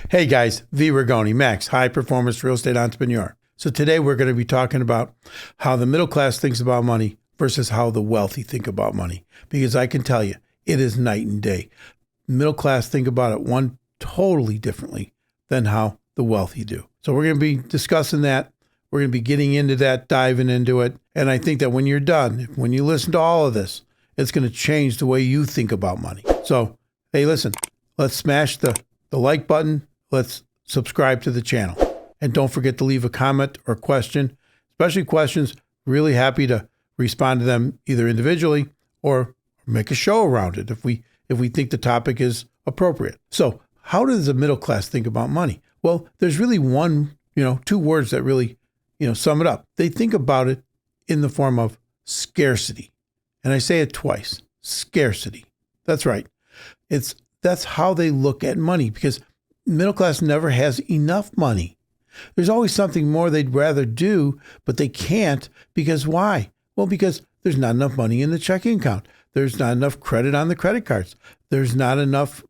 Hey guys, V. Rigoni, Max, high performance real estate entrepreneur. So today we're going to be talking about how the middle class thinks about money versus how the wealthy think about money. Because I can tell you, it is night and day. Middle class think about it one totally differently than how the wealthy do. So we're going to be discussing that. We're going to be getting into that, diving into it. And I think that when you're done, when you listen to all of this, it's going to change the way you think about money. So, hey, listen, let's smash the like button. Let's subscribe to the channel. And don't forget to leave a comment or question, especially questions. Really happy to respond to them either individually or make a show around it if we think the topic is appropriate. So how does the middle class think about money? Well, there's really two words that really, sum it up. They think about it in the form of scarcity. And I say it twice, scarcity. That's right. That's how they look at money, because middle class never has enough money. There's always something more they'd rather do, but they can't. Because why? Well, because there's not enough money in the checking account. There's not enough credit on the credit cards. There's not enough,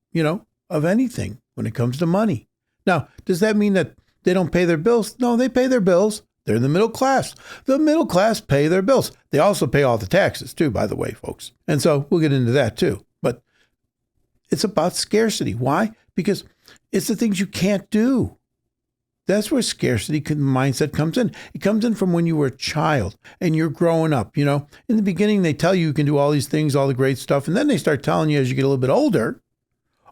of anything when it comes to money. Now, does that mean that they don't pay their bills? No, they pay their bills. They're the middle class. The middle class pay their bills. They also pay all the taxes too, by the way, folks. And so we'll get into that too. But it's about scarcity. Why? Because it's the things you can't do. That's where scarcity mindset comes in. It comes in from when you were a child and you're growing up. In the beginning, they tell you can do all these things, all the great stuff. And then they start telling you as you get a little bit older,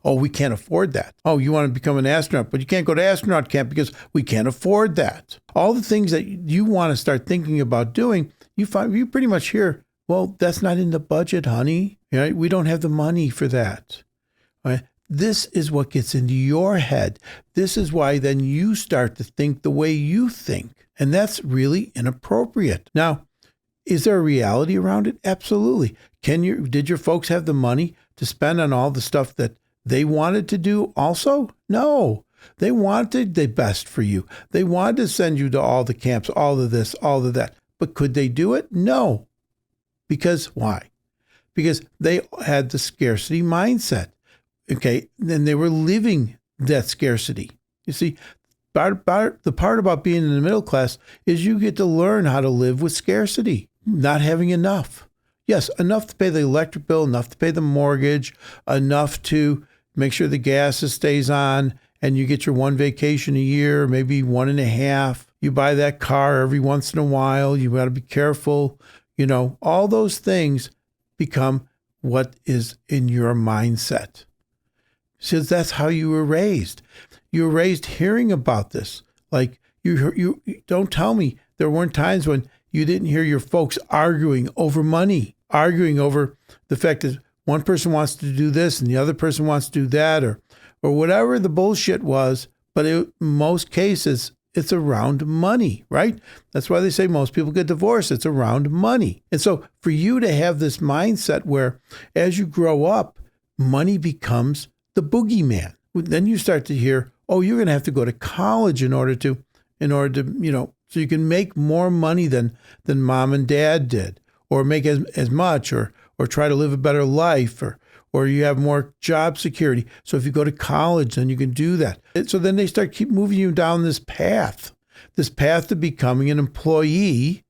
oh, we can't afford that. Oh, you want to become an astronaut, but you can't go to astronaut camp because we can't afford that. All the things that you want to start thinking about doing, you pretty much hear, well, that's not in the budget, honey. We don't have the money for that. Right? This is what gets into your head. This is why then you start to think the way you think. And that's really inappropriate. Now, is there a reality around it? Absolutely. Did your folks have the money to spend on all the stuff that they wanted to do also? No. They wanted the best for you. They wanted to send you to all the camps, all of this, all of that. But could they do it? No. Because why? Because they had the scarcity mindset. Okay, and they were living that scarcity. You see, the part about being in the middle class is you get to learn how to live with scarcity, not having enough. Yes, enough to pay the electric bill, enough to pay the mortgage, enough to make sure the gas stays on, and you get your one vacation a year, maybe 1.5. You buy that car every once in a while. You got to be careful. All those things become what is in your mindset. Because that's how you were raised. You were raised hearing about this. Like you don't tell me there weren't times when you didn't hear your folks arguing over money, arguing over the fact that one person wants to do this and the other person wants to do that, or whatever the bullshit was. But in most cases, it's around money, right? That's why they say most people get divorced. It's around money. And so for you to have this mindset where as you grow up, money becomes the boogeyman. Then you start to hear, oh, you're going to have to go to college in order to, so you can make more money than mom and dad did, or make as much, or try to live a better life, or you have more job security. So if you go to college, then you can do that. So then they keep moving you down this path to becoming an employee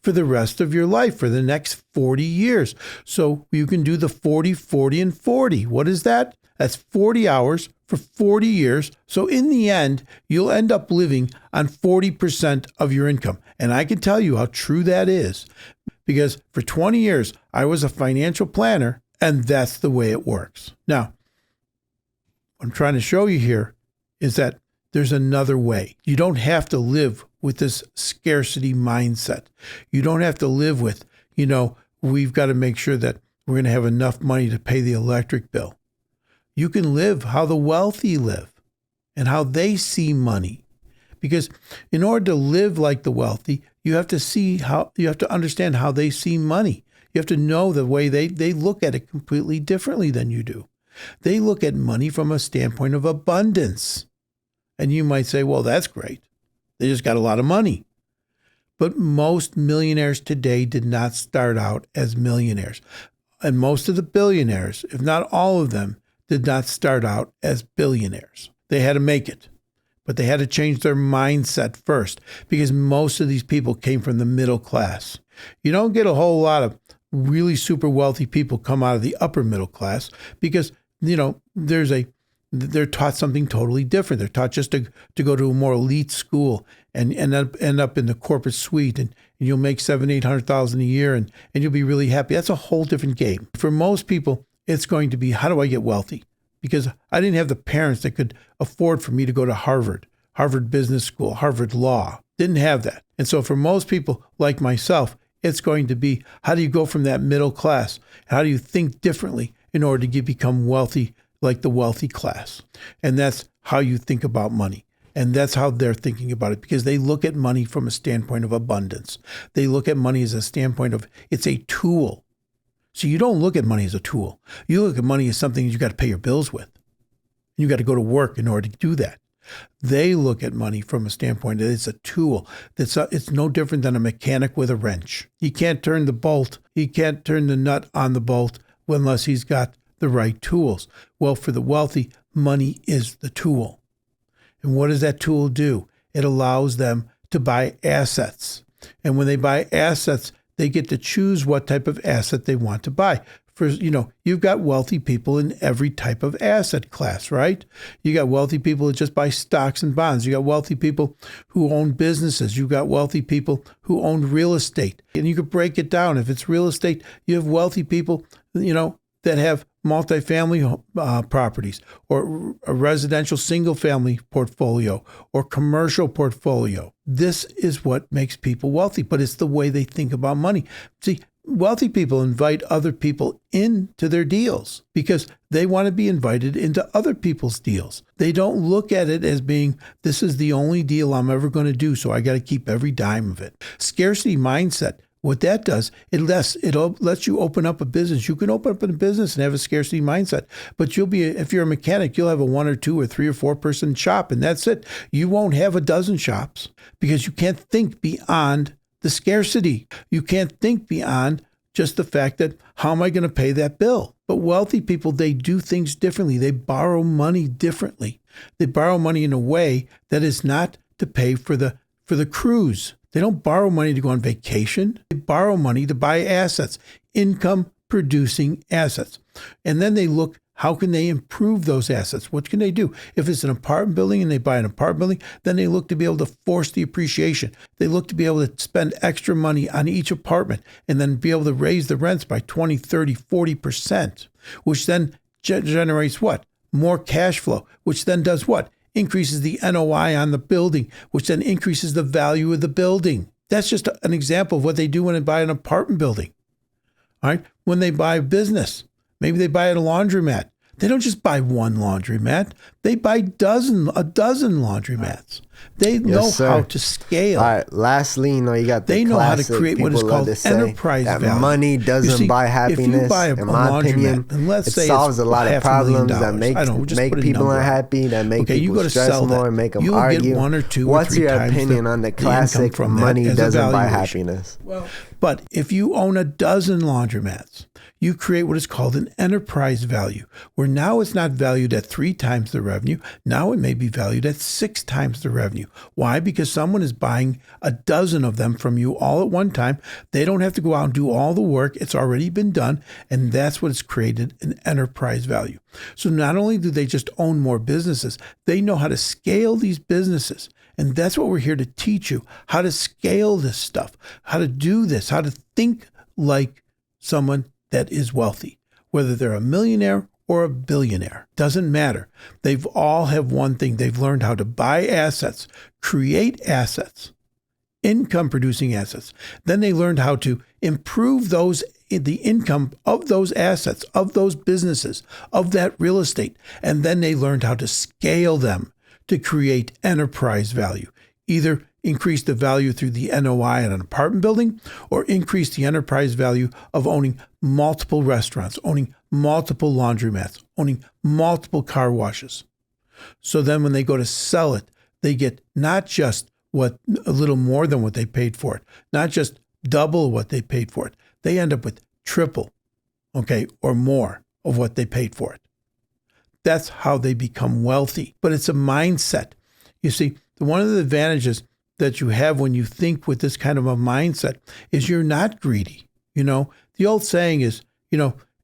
for the rest of your life, for the next 40 years. So you can do the 40, 40, and 40. What is that? That's 40 hours for 40 years. So in the end, you'll end up living on 40% of your income. And I can tell you how true that is, because for 20 years, I was a financial planner, and that's the way it works. Now, what I'm trying to show you here is that there's another way. You don't have to live with this scarcity mindset. You don't have to live with, we've got to make sure that we're going to have enough money to pay the electric bill. You can live how the wealthy live and how they see money. Because in order to live like the wealthy, you have to understand how they see money. You have to know the way they look at it completely differently than you do. They look at money from a standpoint of abundance. And you might say, well, that's great. They just got a lot of money. But most millionaires today did not start out as millionaires. And most of the billionaires, if not all of them, did not start out as billionaires. They had to make it. But they had to change their mindset first because most of these people came from the middle class. You don't get a whole lot of really super wealthy people come out of the upper middle class because, they're taught something totally different. They're taught just to go to a more elite school and end up in the corporate suite and you'll make $700,000-800,000 a year and you'll be really happy. That's a whole different game. For most people, it's going to be, how do I get wealthy? Because I didn't have the parents that could afford for me to go to Harvard Business School, Harvard Law. Didn't have that. And so for most people like myself, it's going to be, how do you go from that middle class? How do you think differently in order to become wealthy like the wealthy class? And that's how you think about money. And that's how they're thinking about it because they look at money from a standpoint of abundance. They look at money as a standpoint of it's a tool. So you don't look at money as a tool. You look at money as something you got to pay your bills with. You got to go to work in order to do that. They look at money from a standpoint that it's a tool. It's no different than a mechanic with a wrench. He can't turn the bolt. He can't turn the nut on the bolt unless he's got the right tools. Well, for the wealthy, money is the tool. And what does that tool do? It allows them to buy assets. And when they buy assets, they get to choose what type of asset they want to buy. You've got wealthy people in every type of asset class, right? You got wealthy people that just buy stocks and bonds. You got wealthy people who own businesses. You got wealthy people who own real estate. And you could break it down. If it's real estate, you have wealthy people, that have multifamily properties or a residential single-family portfolio or commercial portfolio. This is what makes people wealthy, but it's the way they think about money. See, wealthy people invite other people into their deals because they want to be invited into other people's deals. They don't look at it as being, this is the only deal I'm ever going to do, so I got to keep every dime of it. Scarcity mindset. What that does, it lets you open up a business. You can open up a business and have a scarcity mindset, but if you're a mechanic, you'll have a 1 or 2 or 3 or 4 person shop, and that's it. You won't have a dozen shops because you can't think beyond the scarcity. You can't think beyond just the fact that, how am I going to pay that bill? But wealthy people, they do things differently. They borrow money differently. They borrow money in a way that is not to pay for the cruise. They don't borrow money to go on vacation. They borrow money to buy assets, income-producing assets. And then they look, how can they improve those assets? What can they do? If it's an apartment building and they buy an apartment building, then they look to be able to force the appreciation. They look to be able to spend extra money on each apartment and then be able to raise the rents by 20, 30, 40%, which then generates what? More cash flow, which then does what? Increases the NOI on the building, which then increases the value of the building. That's just an example of what they do when they buy an apartment building. All right. When they buy a business, maybe they buy a laundromat. They don't just buy one laundromat. They buy a dozen laundromats. They know how to scale. All right. Lastly, you got the they know how to create what is called enterprise value. Money doesn't buy happiness. If you buy in my opinion, it solves a lot of problems that make people unhappy, that make people stress more, and make them argue. Get 1 or 2 What's or 3 your times opinion on the classic money doesn't buy happiness? But if you own a dozen laundromats, you create what is called an enterprise value, where now it's not valued at 3 times the revenue. Now it may be valued at 6 times the revenue. Why? Because someone is buying a dozen of them from you all at one time. They don't have to go out and do all the work. It's already been done. And that's what has created an enterprise value. So not only do they just own more businesses, they know how to scale these businesses. And that's what we're here to teach you, how to scale this stuff, how to do this, how to think like someone that is wealthy, whether they're a millionaire or a billionaire. Doesn't matter. They've all have one thing. They've learned how to buy assets, create assets, income producing assets. Then they learned how to improve the income of those assets, of those businesses, of that real estate. And then they learned how to scale them to create enterprise value, either increase the value through the NOI in an apartment building or increase the enterprise value of owning multiple restaurants, owning multiple laundromats, owning multiple car washes. So then when they go to sell it, they get not just a little more than what they paid for it, not just double what they paid for it. They end up with triple, or more of what they paid for it. That's how they become wealthy. But it's a mindset. You see, one of the advantages that you have when you think with this kind of a mindset is you're not greedy. The old saying is,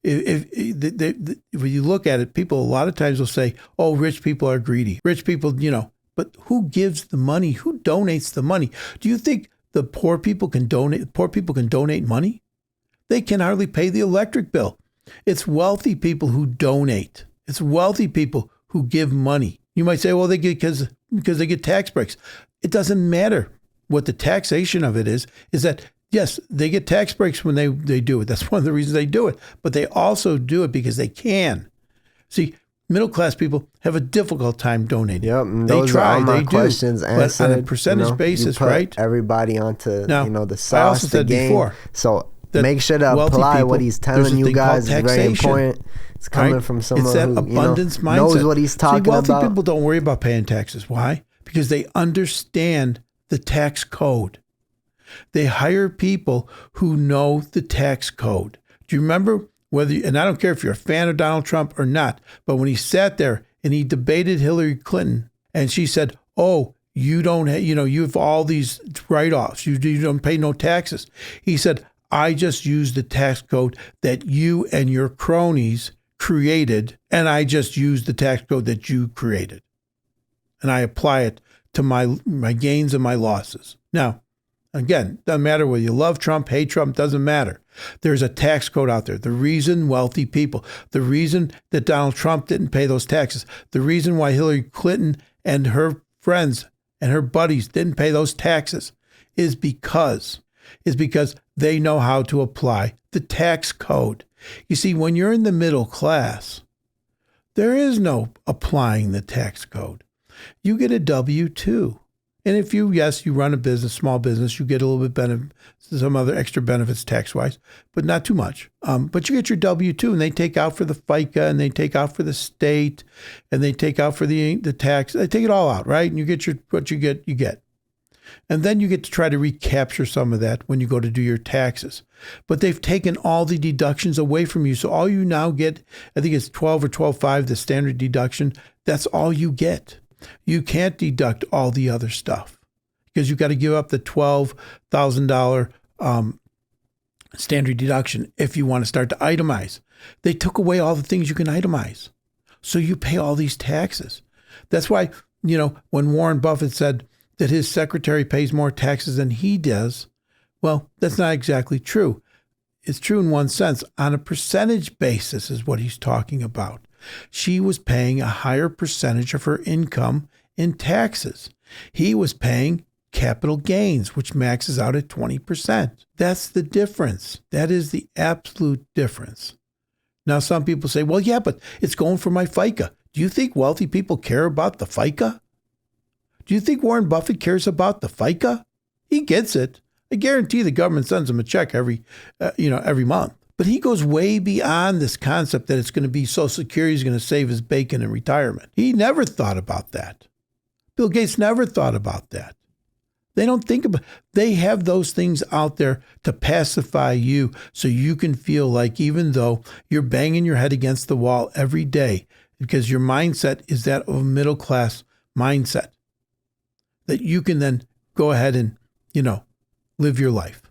if when you look at it, people a lot of times will say, oh, rich people are greedy. Rich people, but who gives the money? Who donates the money? Do you think the poor people can donate? Poor people can donate money? They can hardly pay the electric bill. It's wealthy people who donate. It's wealthy people who give money. You might say, well, they get because they get tax breaks. It doesn't matter what the taxation of it is that, yes, they get tax breaks when they do it. That's one of the reasons they do it. But they also do it because they can. See, middle-class people have a difficult time donating. Yep, they try, they do. Questions answered, but on a percentage basis, right? Everybody onto, now, the sauce, I also said game. Before. So make sure to apply people, what he's telling you guys. It's very important. It's coming from someone who abundance mindset. Knows what he's talking about. Wealthy people don't worry about paying taxes. Why? Because they understand the tax code. They hire people who know the tax code. Do you remember and I don't care if you're a fan of Donald Trump or not, but when he sat there and he debated Hillary Clinton and she said, oh, you don't have, you have all these write-offs. You don't pay no taxes. He said, I just use the tax code that you and your cronies created, and I just use the tax code that you created. And I apply it to my gains and my losses. Now, again, doesn't matter whether you love Trump, hate Trump, doesn't matter. There's a tax code out there. The reason wealthy people, the reason that Donald Trump didn't pay those taxes, the reason why Hillary Clinton and her friends and her buddies didn't pay those taxes is because they know how to apply the tax code. You see, when you're in the middle class, there is no applying the tax code. You get a W-2. And if you run a business, small business, you get a little bit some other extra benefits tax-wise, but not too much. But you get your W-2, and they take out for the FICA, and they take out for the state, and they take out for the tax. They take it all out, right? And you get what you get. And then you get to try to recapture some of that when you go to do your taxes. But they've taken all the deductions away from you. So all you now get, I think it's 12 or 12.5, the standard deduction. That's all you get. You can't deduct all the other stuff because you've got to give up the $12,000 standard deduction if you want to start to itemize. They took away all the things you can itemize. So you pay all these taxes. That's why, when Warren Buffett said that his secretary pays more taxes than he does, well, that's not exactly true. It's true in one sense. On a percentage basis is what he's talking about. She was paying a higher percentage of her income in taxes. He was paying capital gains, which maxes out at 20%. That's the difference. That is the absolute difference. Now, some people say, well, yeah, but it's going for my FICA. Do you think wealthy people care about the FICA? Do you think Warren Buffett cares about the FICA? He gets it. I guarantee the government sends him a check every month. But he goes way beyond this concept that it's going to be Social Security is going to save his bacon in retirement. He never thought about that. Bill Gates never thought about that. They don't think about. They have those things out there to pacify you so you can feel like even though you're banging your head against the wall every day because your mindset is that of a middle class mindset, that you can then go ahead and, live your life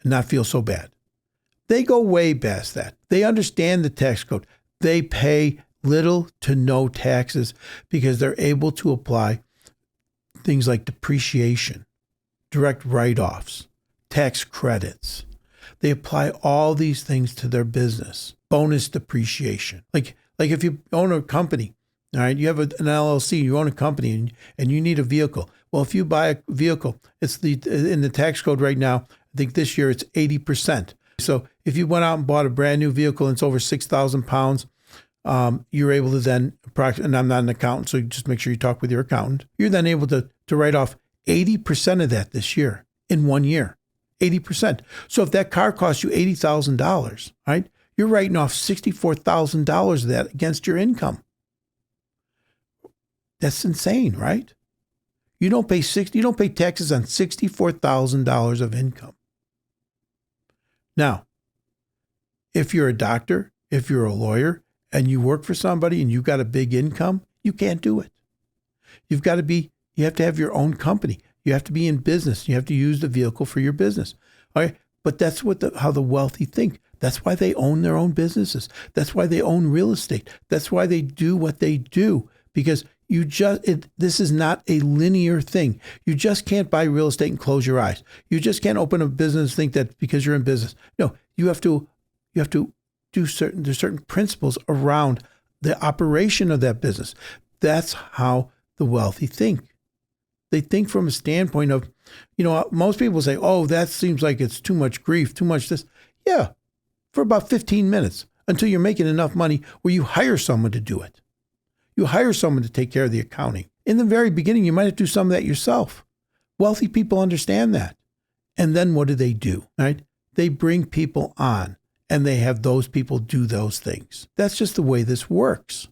and not feel so bad. They go way past that. They understand the tax code. They pay little to no taxes because they're able to apply things like depreciation, direct write-offs, tax credits. They apply all these things to their business. Bonus depreciation. Like if you own a company, all right, you have an LLC, you own a company and you need a vehicle. Well, if you buy a vehicle, it's in the tax code right now, I think this year it's 80%. So if you went out and bought a brand new vehicle and it's over 6,000 pounds, you're able to then, and I'm not an accountant, so just make sure you talk with your accountant. You're then able to write off 80% of that this year in 1 year, 80%. So if that car costs you $80,000, right, you're writing off $64,000 of that against your income. That's insane, right? You don't pay taxes on $64,000 of income. Now, if you're a doctor, if you're a lawyer, and you work for somebody and you've got a big income, you can't do it. You have to have your own company. You have to be in business. You have to use the vehicle for your business. All right. But that's how the wealthy think. That's why they own their own businesses. That's why they own real estate. That's why they do what they do, because this is not a linear thing. You just can't buy real estate and close your eyes. You just can't open a business and think that because you're in business. No, you have to there's certain principles around the operation of that business. That's how the wealthy think. They think from a standpoint of, most people say, oh, that seems like it's too much grief, too much this. Yeah, for about 15 minutes until you're making enough money where you hire someone to do it. You hire someone to take care of the accounting. In the very beginning, you might have to do some of that yourself. Wealthy people understand that. And then what do? Right? They bring people on and they have those people do those things. That's just the way this works.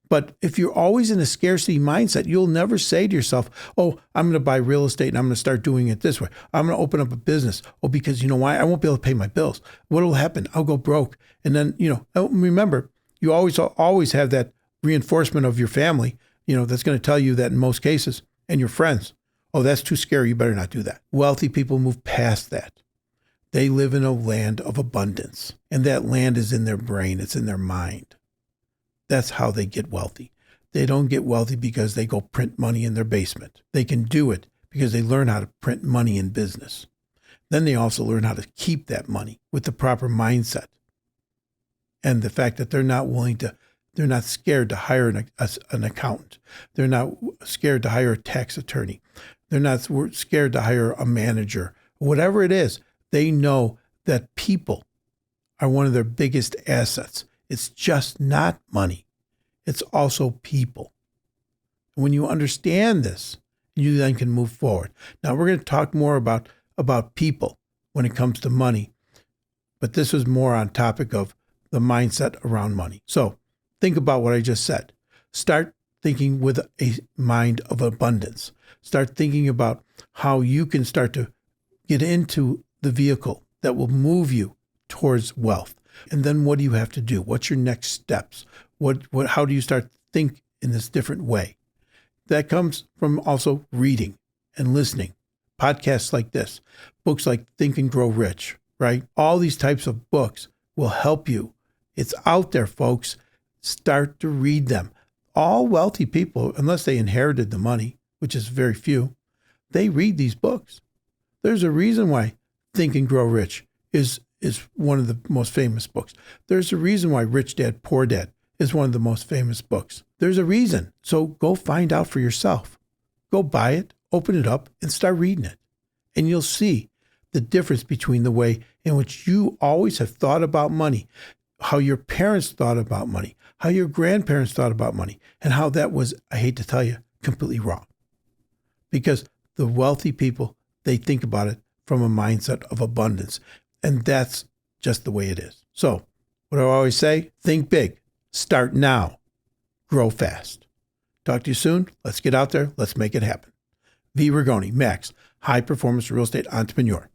But if you're always in a scarcity mindset, you'll never say to yourself, oh, I'm going to buy real estate and I'm going to start doing it this way. I'm going to open up a business. Oh, because you know why? I won't be able to pay my bills. What will happen? I'll go broke. And then, remember, you always have that reinforcement of your family, that's going to tell you that in most cases, and your friends, oh, that's too scary. You better not do that. Wealthy people move past that. They live in a land of abundance, and that land is in their brain. It's in their mind. That's how they get wealthy. They don't get wealthy because they go print money in their basement. They can do it because they learn how to print money in business. Then they also learn how to keep that money with the proper mindset. And the fact that they're not scared to hire an accountant. They're not scared to hire a tax attorney. They're not scared to hire a manager. Whatever it is, they know that people are one of their biggest assets. It's just not money. It's also people. When you understand this, you then can move forward. Now, we're going to talk more about people when it comes to money, but this was more on topic of the mindset around money. So think about what I just said. Start thinking with a mind of abundance. Start thinking about how you can start to get into the vehicle that will move you towards wealth. And then what do you have to do? What's your next steps? How do you start to think in this different way? That comes from also reading and listening. Podcasts like this, books like Think and Grow Rich, right? All these types of books will help you. It's out there, folks. Start to read them. All wealthy people, unless they inherited the money, which is very few, they read these books. There's a reason why Think and Grow Rich is one of the most famous books. There's a reason why Rich Dad, Poor Dad is one of the most famous books. There's a reason. So go find out for yourself. Go buy it, open it up, and start reading it. And you'll see the difference between the way in which you always have thought about money, how your parents thought about money, how your grandparents thought about money, and how that was, I hate to tell you, completely wrong. Because the wealthy people, they think about it from a mindset of abundance. And that's just the way it is. So what do I always say? Think big. Start now. Grow fast. Talk to you soon. Let's get out there. Let's make it happen. V. Rigoni, Max, high performance real estate entrepreneur.